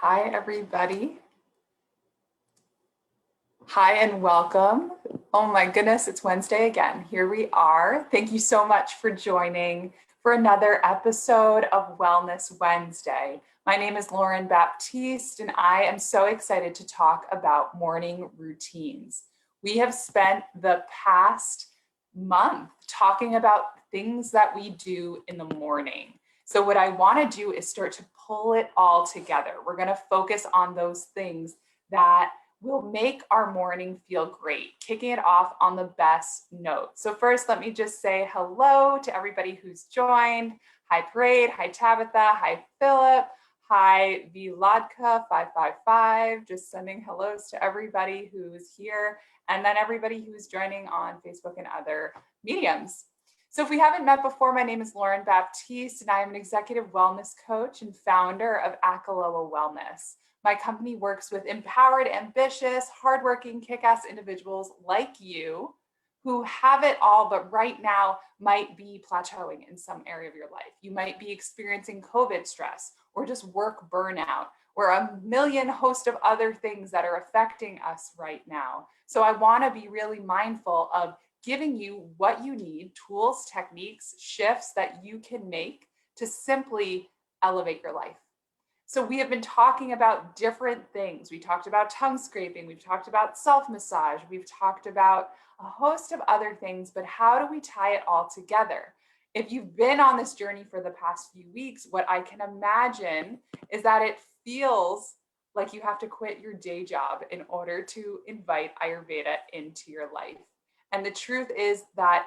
Hi, everybody. Hi, and welcome. Oh my goodness, it's Wednesday again. Here we are. Thank you so much for joining for another episode of Wellness Wednesday. My name is Lauren Baptiste, and I am so excited to talk about morning routines. We have spent the past month talking about things that we do in the morning. So what I want to do is start to pull it all together. We're going to focus on those things that will make our morning feel great, kicking it off on the best note. So first, let me just say hello to everybody who's joined. Hi, Parade. Hi, Tabitha. Hi, Philip. Hi, Vladka 555. Just sending hellos to everybody who's here, and then everybody who's joining on Facebook and other mediums. So if we haven't met before, my name is Lauren Baptiste, and I am an executive wellness coach and founder of Acheloa Wellness. My company works with empowered, ambitious, hardworking, kick-ass individuals like you who have it all, but right now might be plateauing in some area of your life. You might be experiencing COVID stress or just work burnout or a million host of other things that are affecting us right now. So I want to be really mindful of giving you what you need, tools, techniques, shifts that you can make to simply elevate your life. So we have been talking about different things. We talked about tongue scraping. We've talked about self-massage. We've talked about a host of other things, but how do we tie it all together? If you've been on this journey for the past few weeks, what I can imagine is that it feels like you have to quit your day job in order to invite Ayurveda into your life. And the truth is that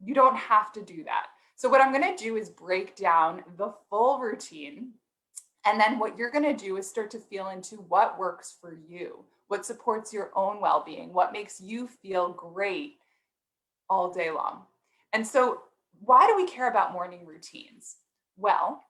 you don't have to do that. So what I'm going to do is break down the full routine. And then what you're going to do is start to feel into what works for you, what supports your own well-being, what makes you feel great all day long. And so why do we care about morning routines? Well,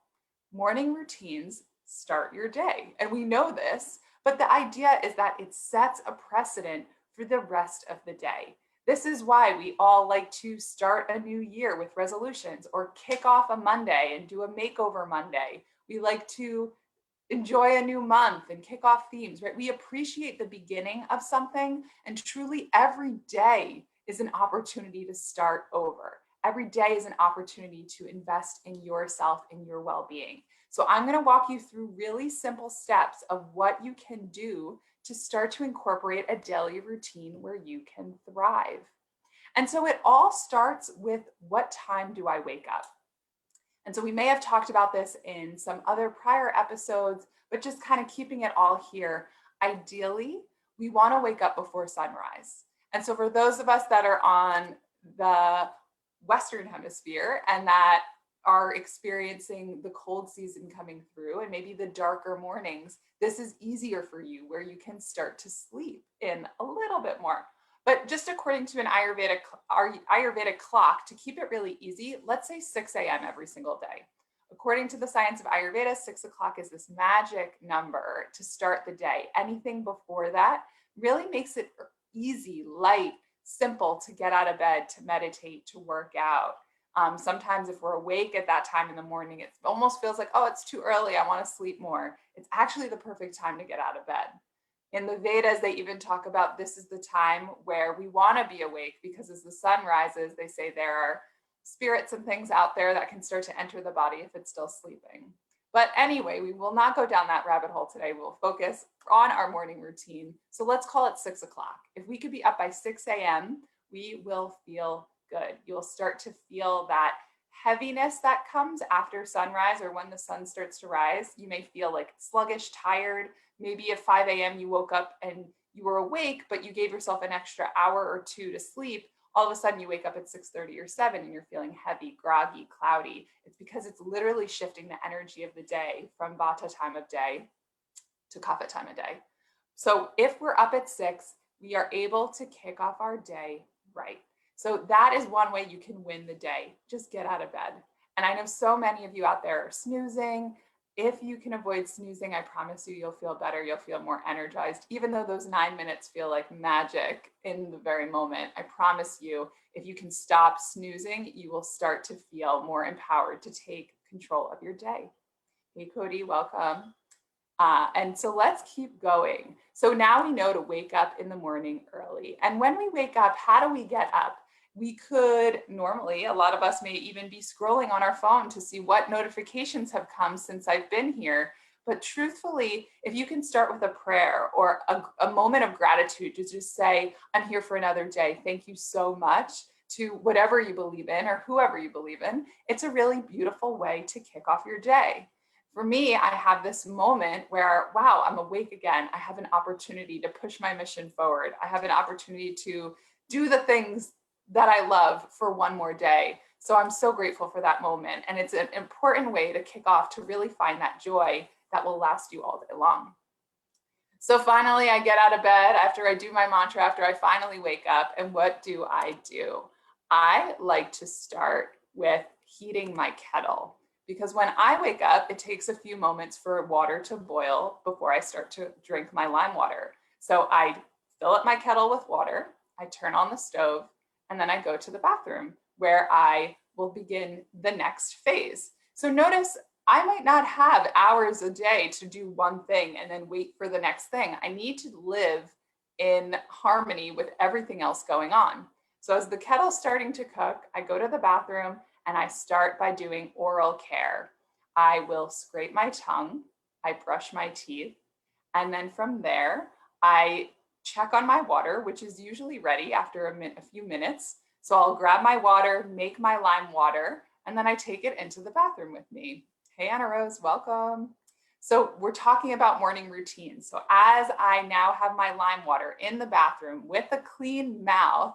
morning routines start your day. And we know this, but the idea is that it sets a precedent for the rest of the day. This is why we all like to start a new year with resolutions or kick off a Monday and do a makeover Monday. We like to enjoy a new month and kick off themes, right? We appreciate the beginning of something, and truly every day is an opportunity to start over. Every day is an opportunity to invest in yourself and your well-being. So I'm going to walk you through really simple steps of what you can do to start to incorporate a daily routine where you can thrive. And so it all starts with, what time do I wake up? And so we may have talked about this in some other prior episodes, but just kind of keeping it all here. Ideally, we want to wake up before sunrise. And so for those of us that are on the Western Hemisphere and that are experiencing the cold season coming through and maybe the darker mornings, this is easier for you, where you can start to sleep in a little bit more. But just according to an Ayurvedic clock, to keep it really easy, let's say 6 a.m. every single day. According to the science of Ayurveda, 6 o'clock is this magic number to start the day. Anything before that really makes it easy, light, simple to get out of bed, to meditate, to work out. Sometimes if we're awake at that time in the morning, it almost feels like, oh, it's too early, I want to sleep more. It's actually the perfect time to get out of bed. In the Vedas, they even talk about this is the time where we want to be awake, because as the sun rises, they say there are spirits and things out there that can start to enter the body if it's still sleeping. But anyway, we will not go down that rabbit hole today. We'll focus on our morning routine. So let's call it 6 o'clock. If we could be up by 6 a.m., we will feel good. You'll start to feel that heaviness that comes after sunrise or when the sun starts to rise. You may feel like sluggish, tired. Maybe at 5 a.m. you woke up and you were awake, but you gave yourself an extra hour or two to sleep. All of a sudden you wake up at 6:30 or 7 and you're feeling heavy, groggy, cloudy. It's because it's literally shifting the energy of the day from Vata time of day to Kapha time of day. So if we're up at 6, we are able to kick off our day right. So that is one way you can win the day. Just get out of bed. And I know so many of you out there are snoozing. If you can avoid snoozing, I promise you, you'll feel better. You'll feel more energized, even though those 9 minutes feel like magic in the very moment. I promise you, if you can stop snoozing, you will start to feel more empowered to take control of your day. Hey, Cody, welcome. And so let's keep going. So now we know to wake up in the morning early. And when we wake up, how do we get up? We could normally, a lot of us may even be scrolling on our phone to see what notifications have come since I've been here. But truthfully, if you can start with a prayer or a moment of gratitude to just say, I'm here for another day. Thank you so much, to whatever you believe in or whoever you believe in, it's a really beautiful way to kick off your day. For me, I have this moment where, wow, I'm awake again. I have an opportunity to push my mission forward. I have an opportunity to do the things that I love for one more day. So I'm so grateful for that moment. And it's an important way to kick off to really find that joy that will last you all day long. So finally, I get out of bed after I do my mantra, after I finally wake up. And what do? I like to start with heating my kettle, because when I wake up, it takes a few moments for water to boil before I start to drink my lime water. So I fill up my kettle with water, I turn on the stove, and then I go to the bathroom where I will begin the next phase. So notice I might not have hours a day to do one thing and then wait for the next thing. I need to live in harmony with everything else going on. So as the kettle's starting to cook, I go to the bathroom and I start by doing oral care. I will scrape my tongue, I brush my teeth, and then from there, I check on my water, which is usually ready after a few minutes. So I'll grab my water, make my lime water, and then I take it into the bathroom with me. Hey, Anna Rose, welcome. So we're talking about morning routines. So as I now have my lime water in the bathroom with a clean mouth,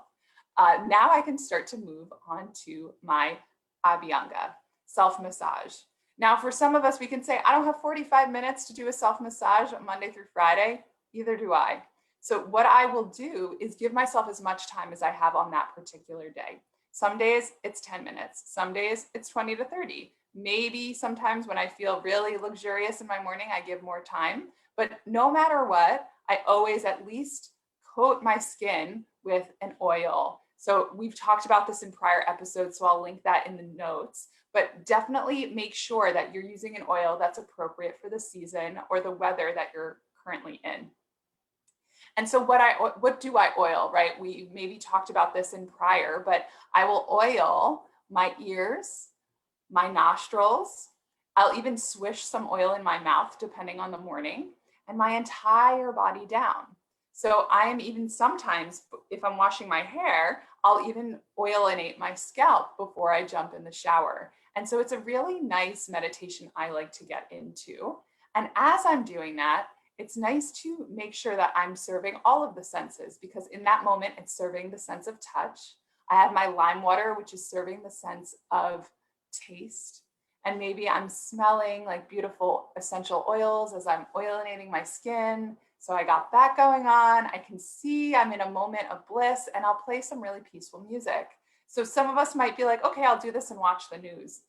now I can start to move on to my Abhyanga, self-massage. Now, for some of us, we can say, I don't have 45 minutes to do a self-massage on Monday through Friday. Either do I. So what I will do is give myself as much time as I have on that particular day. Some days it's 10 minutes. Some days it's 20 to 30. Maybe sometimes when I feel really luxurious in my morning, I give more time. But no matter what, I always at least coat my skin with an oil. So we've talked about this in prior episodes, so I'll link that in the notes. But definitely make sure that you're using an oil that's appropriate for the season or the weather that you're currently in. And so what do I oil, right? We maybe talked about this in prior, but I will oil my ears, my nostrils. I'll even swish some oil in my mouth depending on the morning, and my entire body down. So I am even sometimes, if I'm washing my hair, I'll even oilinate my scalp before I jump in the shower. And so it's a really nice meditation I like to get into. And as I'm doing that, it's nice to make sure that I'm serving all of the senses, because in that moment, it's serving the sense of touch. I have my lime water, which is serving the sense of taste. And maybe I'm smelling like beautiful essential oils as I'm oilinating my skin. So I got that going on. I can see I'm in a moment of bliss, and I'll play some really peaceful music. So some of us might be like, okay, I'll do this and watch the news.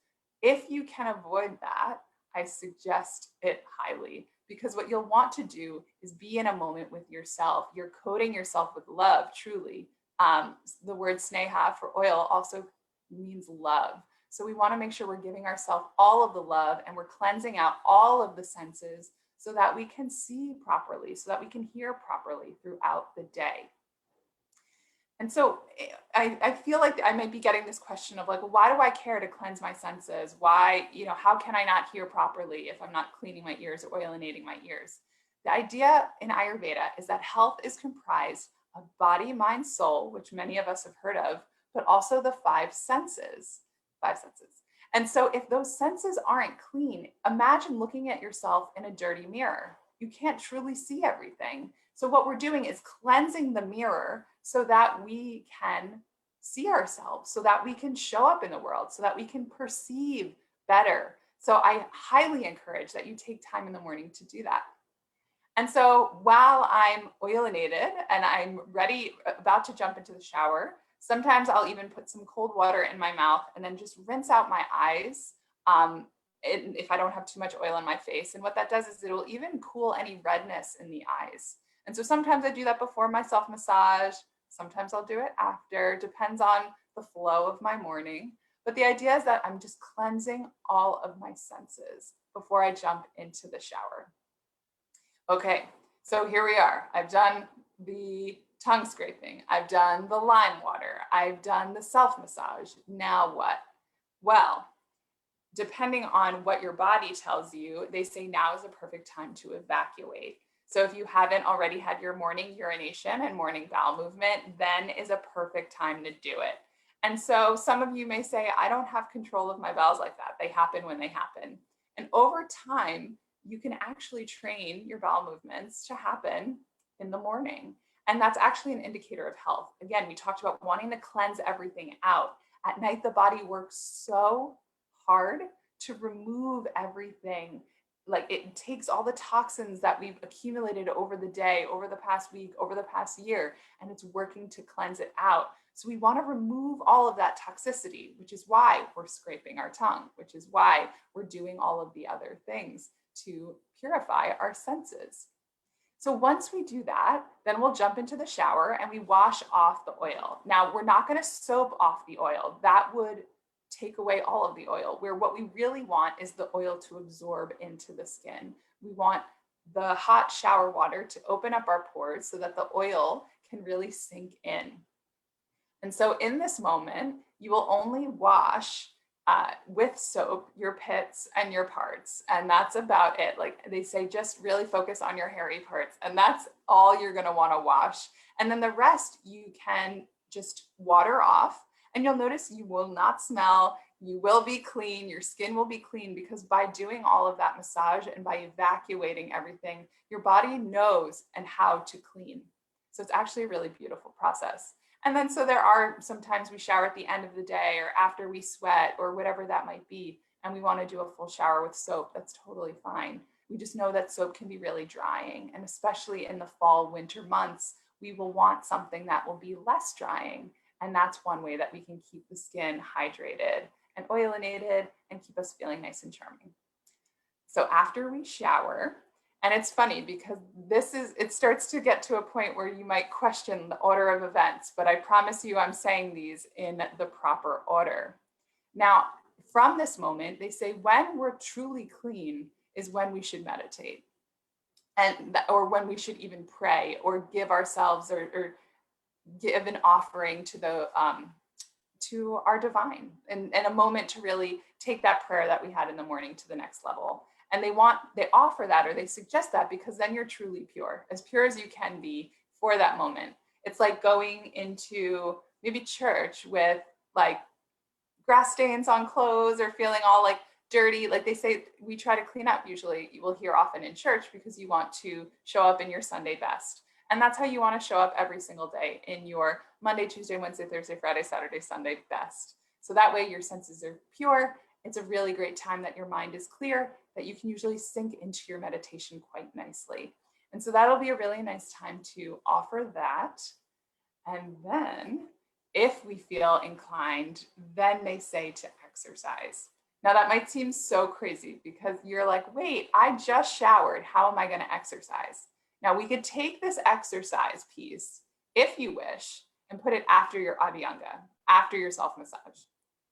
If you can avoid that, I suggest it highly, because what you'll want to do is be in a moment with yourself. You're coating yourself with love, truly. The word sneha for oil also means love. So we want to make sure we're giving ourselves all of the love, and we're cleansing out all of the senses so that we can see properly, so that we can hear properly throughout the day. And so I feel like I might be getting this question of like, well, why do I care to cleanse my senses? Why, how can I not hear properly if I'm not cleaning my ears or oilinating my ears? The idea in Ayurveda is that health is comprised of body, mind, soul, which many of us have heard of, but also the five senses. And so if those senses aren't clean, imagine looking at yourself in a dirty mirror. You can't truly see everything. So what we're doing is cleansing the mirror so that we can see ourselves, so that we can show up in the world, so that we can perceive better. So I highly encourage that you take time in the morning to do that. And so while I'm oilinated and I'm ready, about to jump into the shower, sometimes I'll even put some cold water in my mouth and then just rinse out my eyes if I don't have too much oil in my face. And what that does is it will even cool any redness in the eyes. And so sometimes I do that before my self-massage. Sometimes I'll do it after, depends on the flow of my morning. But the idea is that I'm just cleansing all of my senses before I jump into the shower. Okay, so here we are. I've done the tongue scraping. I've done the lime water. I've done the self massage. Now what? Well, depending on what your body tells you, they say now is a perfect time to evacuate. So if you haven't already had your morning urination and morning bowel movement, then is a perfect time to do it. And so some of you may say, I don't have control of my bowels like that. They happen when they happen. And over time, you can actually train your bowel movements to happen in the morning. And that's actually an indicator of health. Again, we talked about wanting to cleanse everything out. At night, the body works so hard to remove everything. Like it takes all the toxins that we've accumulated over the day, over the past week, over the past year, and it's working to cleanse it out. So we want to remove all of that toxicity, which is why we're scraping our tongue, which is why we're doing all of the other things to purify our senses. So once we do that, then we'll jump into the shower and we wash off the oil. Now, we're not going to soap off the oil. That would take away all of the oil, where what we really want is the oil to absorb into the skin. We want the hot shower water to open up our pores so that the oil can really sink in. And so in this moment, you will only wash with soap your pits and your parts. And that's about it. Like they say, just really focus on your hairy parts. And that's all you're going to want to wash. And then the rest you can just water off. And you'll notice you will not smell. You will be clean. Your skin will be clean because by doing all of that massage and by evacuating everything, your body knows and how to clean. So it's actually a really beautiful process. And then so there are sometimes we shower at the end of the day or after we sweat or whatever that might be, and we want to do a full shower with soap. That's totally fine. We just know that soap can be really drying, and especially in the fall, winter months, we will want something that will be less drying. And that's one way that we can keep the skin hydrated and oilinated and keep us feeling nice and charming. So after we shower, and it's funny because it starts to get to a point where you might question the order of events, but I promise you I'm saying these in the proper order. Now, from this moment, they say when we're truly clean is when we should meditate or when we should even pray or give ourselves or give an offering to our divine and a moment to really take that prayer that we had in the morning to the next level. And they offer that or they suggest that because then you're truly pure as you can be for that moment. It's like going into maybe church with like grass stains on clothes or feeling all like dirty. Like they say, we try to clean up usually. You will hear often in church because you want to show up in your Sunday best. And that's how you want to show up every single day in your Monday, Tuesday, Wednesday, Thursday, Friday, Saturday, Sunday best. So that way your senses are pure. It's a really great time that your mind is clear, that you can usually sink into your meditation quite nicely. And so that'll be a really nice time to offer that. And then if we feel inclined, then they say to exercise. Now that might seem so crazy because you're like, wait, I just showered. How am I going to exercise? Now we could take this exercise piece, if you wish, and put it after your Abhyanga, after your self-massage.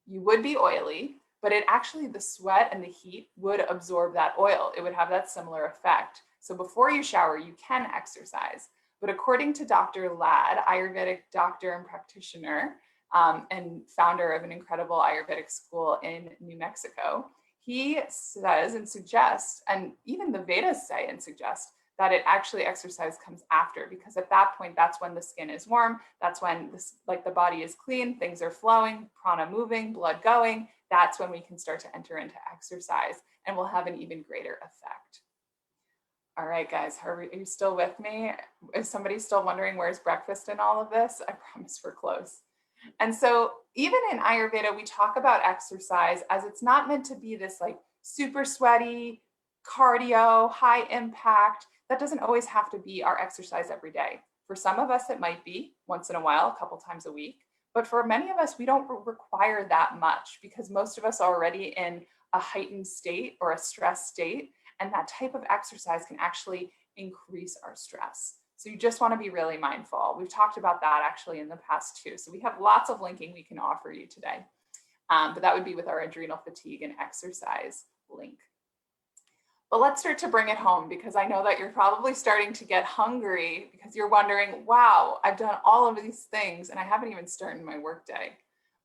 You would be oily, but the sweat and the heat would absorb that oil. It would have that similar effect. So before you shower, you can exercise. But according to Dr. Ladd, Ayurvedic doctor and practitioner, and founder of an incredible Ayurvedic school in New Mexico, he says and suggests, and even the Vedas say and suggest, that it actually exercise comes after, because at that point, that's when the skin is warm. That's when the body is clean, things are flowing, prana moving, blood going. That's when we can start to enter into exercise and we'll have an even greater effect. All right, guys, are you still with me? Is somebody still wondering where's breakfast in all of this? I promise we're close. And so even in Ayurveda, we talk about exercise as it's not meant to be this like super sweaty, cardio, high impact. That doesn't always have to be our exercise every day. For some of us, it might be once in a while, a couple times a week. But for many of us, we don't require that much because most of us are already in a heightened state or a stress state. And that type of exercise can actually increase our stress. So you just want to be really mindful. We've talked about that actually in the past too. So we have lots of linking we can offer you today. But that would be with our adrenal fatigue and exercise link. But let's start to bring it home, because I know that you're probably starting to get hungry because you're wondering, wow, I've done all of these things and I haven't even started my workday.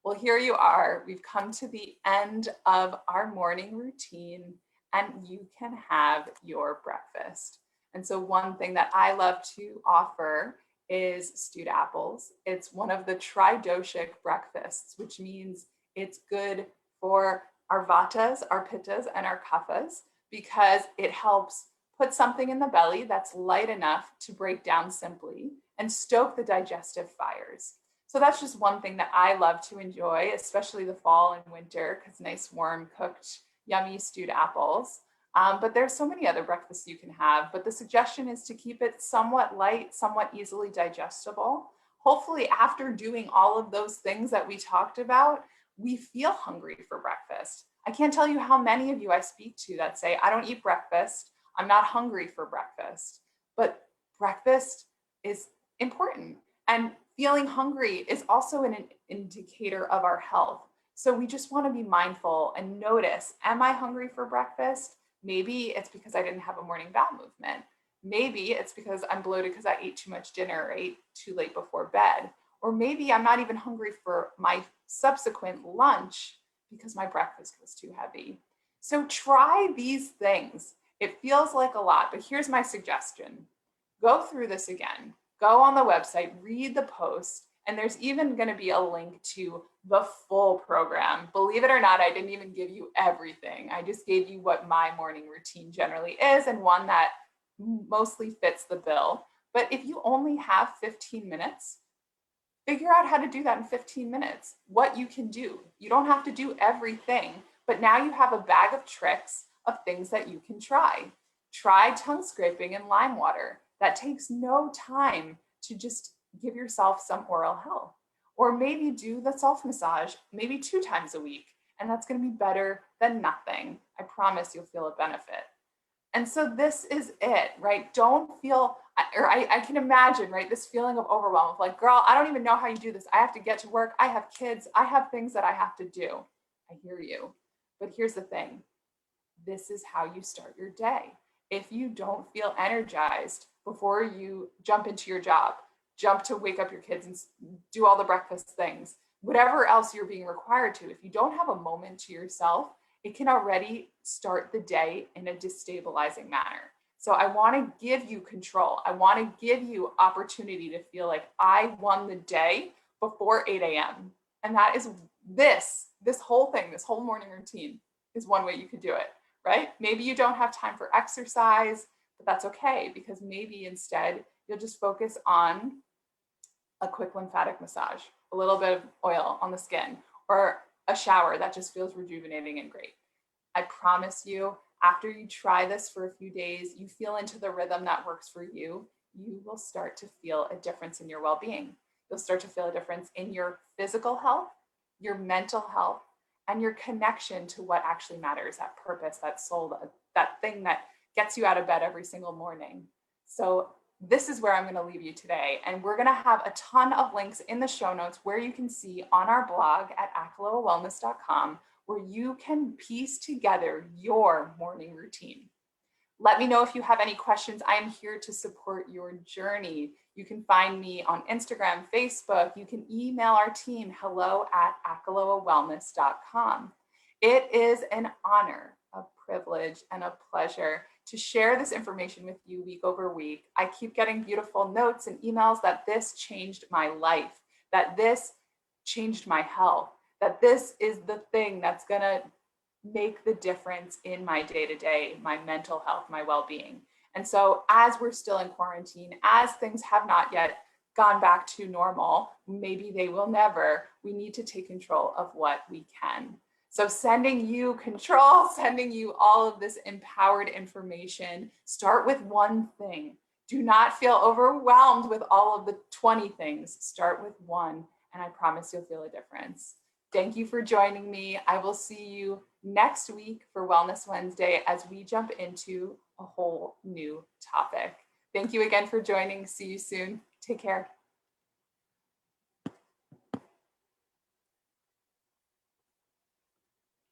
Well, here you are. We've come to the end of our morning routine and you can have your breakfast. And so one thing that I love to offer is stewed apples. It's one of the tridoshic breakfasts, which means it's good for our vatas, our pittas, and our kaphas, because it helps put something in the belly that's light enough to break down simply and stoke the digestive fires. So that's just one thing that I love to enjoy, especially the fall and winter, because nice, warm, cooked, yummy stewed apples. But there's so many other breakfasts you can have. But the suggestion is to keep it somewhat light, somewhat easily digestible. Hopefully, after doing all of those things that we talked about, we feel hungry for breakfast. I can't tell you how many of you I speak to that say, I don't eat breakfast. I'm not hungry for breakfast. But breakfast is important. And feeling hungry is also an indicator of our health. So we just want to be mindful and notice, am I hungry for breakfast? Maybe it's because I didn't have a morning bowel movement. Maybe it's because I'm bloated because I ate too much dinner or ate too late before bed. Or maybe I'm not even hungry for my subsequent lunch because my breakfast was too heavy. So try these things. It feels like a lot, but here's my suggestion. Go through this again. Go on the website, read the post, and there's even going to be a link to the full program. Believe it or not, I didn't even give you everything. I just gave you what my morning routine generally is, and one that mostly fits the bill. But if you only have 15 minutes, figure out how to do that in 15 minutes, what you can do. You don't have to do everything, but now you have a bag of tricks of things that you can try. Try tongue scraping and lime water. That takes no time to just give yourself some oral health. Or maybe do the self massage maybe 2 times a week, and that's going to be better than nothing. I promise you'll feel a benefit. And so this is it, right? Don't feel, or I can imagine, right, this feeling of overwhelm of like, girl, I don't even know how you do this. I have to get to work. I have kids. I have things that I have to do. I hear you. But here's the thing. This is how you start your day. If you don't feel energized before you jump into your job, jump to wake up your kids and do all the breakfast things, whatever else you're being required to, if you don't have a moment to yourself, it can already start the day in a destabilizing manner. So I want to give you control. I want to give you opportunity to feel like I won the day before 8 a.m. And that is this whole thing, this whole morning routine is one way you could do it, right? Maybe you don't have time for exercise, but that's okay, because maybe instead you'll just focus on a quick lymphatic massage, a little bit of oil on the skin, or a shower that just feels rejuvenating and great. I promise you, after you try this for a few days, you feel into the rhythm that works for you, you will start to feel a difference in your well-being. You'll start to feel a difference in your physical health, your mental health, and your connection to what actually matters, that purpose, that soul, that thing that gets you out of bed every single morning. So this is where I'm going to leave you today. And we're going to have a ton of links in the show notes where you can see on our blog at acheloawellness.com, where you can piece together your morning routine. Let me know if you have any questions. I am here to support your journey. You can find me on Instagram, Facebook. You can email our team, hello@acheloawellness.com. It is an honor, a privilege, and a pleasure to share this information with you week over week. I keep getting beautiful notes and emails that this changed my life, that this changed my health, that this is the thing that's going to make the difference in my day-to-day, my mental health, my well-being. And so as we're still in quarantine, as things have not yet gone back to normal, maybe they will never, we need to take control of what we can. So sending you control, sending you all of this empowered information. Start with one thing. Do not feel overwhelmed with all of the 20 things. Start with one, and I promise you'll feel a difference. Thank you for joining me. I will see you next week for Wellness Wednesday as we jump into a whole new topic. Thank you again for joining. See you soon. Take care.